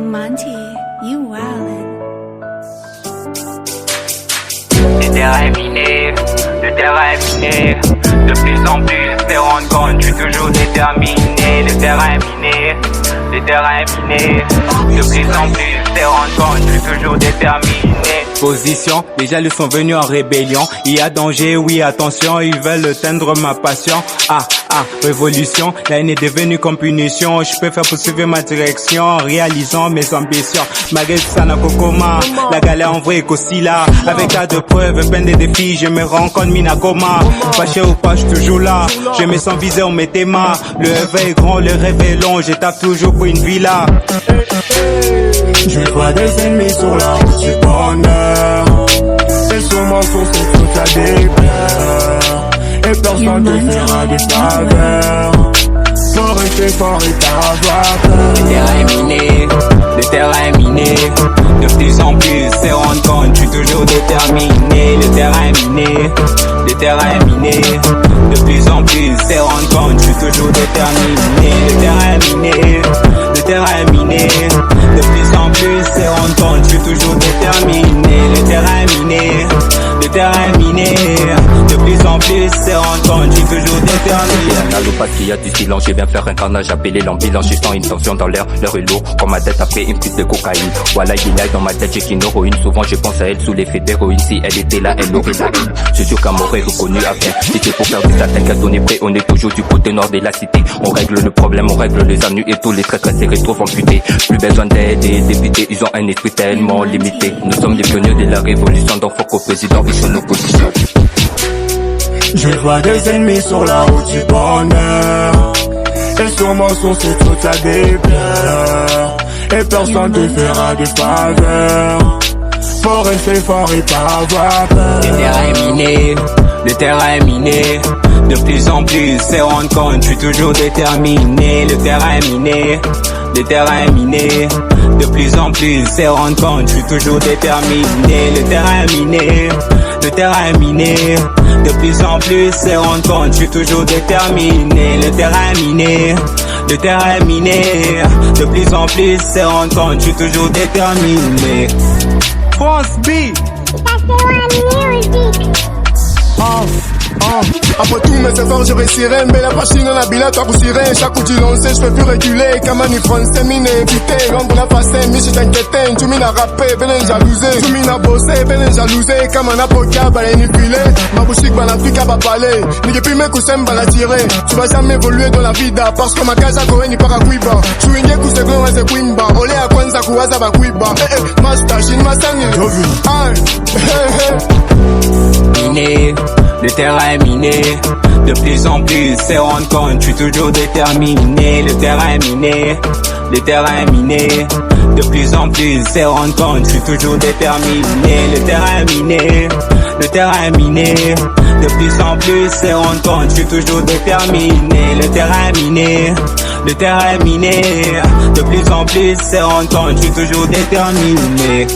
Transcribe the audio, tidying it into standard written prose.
Monty, you wildin'. Le terrain est miné, de plus en plus se rendre compte, je suis toujours déterminé. Le terrain est miné, de plus en plus se rendre compte, je suis toujours déterminé. Position, déjà ils sont venus en rébellion. Il y a danger, oui attention, ils veulent éteindre ma passion. Révolution, la haine est devenue comme punition. Je peux faire poursuivre ma direction en réalisant mes ambitions. Malgré ça n'a qu'au coma, la galère en vrai est qu'aussi là. Avec tas de preuves, peine des défis, je me rends compte mina coma. Fâché ou pas, je suis toujours là. Je me sens visé, on met tes mains. Le rêve est grand, le rêve est long, je tape toujours pour une villa. Je vois des ennemis sur la route du bonheur. Et sur mon source, c'est toute la déplaire. Et personne ne fera des faveurs. Faut rester fort et pas avoir peur. Le terrain est miné, de plus en plus se rendre compte, je suis toujours déterminé. Le terrain est miné, de plus en plus se rendre compte, je suis toujours déterminé. Le terrain est miné, de plus en plus se rendre compte, je suis toujours déterminé. Le terrain est miné, de plus en plus se rendre compte, je suis toujours déterminé. L'allô parce qu'il y a du silence, j'ai bien faire un carnage, appeler l'ambulance, je sens une tension dans l'air, l'heure est lourde, comme ma tête après une prise de cocaïne. Voilà, il y a dans ma tête, j'ai qu'une héroïne, souvent je pense à elle sous l'effet d'héroïne, si elle était là, elle aurait la haine. C'est sûr qu'elle m'aurait reconnu à peine, si c'est pour faire des atteintes, qu'elle on est prêt, on est toujours du côté nord de la cité. On règle le problème, on règle les ennuis et tous les traits se retrouvent amputés. Plus besoin d'aide, et les députés, ils ont un esprit tellement limité. Nous sommes les pionniers de la révolution, donc faut qu'au président, ils sont nos positions. Je vois des ennemis sur la route du bonheur. Et sur mon source, c'est toute la déplaire. Et personne ne fera des faveurs. Faut rester fort et pas avoir peur. Le terrain est miné, de plus en plus se rendre compte, je suis toujours déterminé. Le terrain est miné, de plus en plus se rendre compte, je suis toujours déterminé. Le terrain est miné, de plus en plus se rendre compte, je suis toujours déterminé. Le terrain est miné, de plus en plus se rendre compte, je suis toujours déterminé. France B. Après tous mes efforts, je réussirai. Mais la machine en habila, toi vous sirez. Chaque coup tu lances, je peux plus reculer. Kamani français, mine évité. L'ombre n'a passé, mais je t'inquiète. Tu m'as rappé, venez jalouser. Tu m'as bossé, venez jalouser. Kamana poka, balai filé. Ma bouchique, balafika, va parler. Ni plus mes coussins, va la tirer. Tu vas jamais évoluer dans la vida. Parce que ma casa, koe, ni para kuiba. Tu inye kuse glow, c'est quimba. Ole a kwanza, kuwaza, ba kuiba. Master, shin, masangi. Miné, le terrain est miné, de plus en plus se rendre compte, je suis toujours déterminé. Le terrain est miné, de plus en plus se rendre compte, je suis toujours déterminé. Le terrain est miné, de plus en plus se rendre compte, je suis toujours déterminé. Le terrain est miné, de plus en plus se rendre compte, je suis toujours déterminé.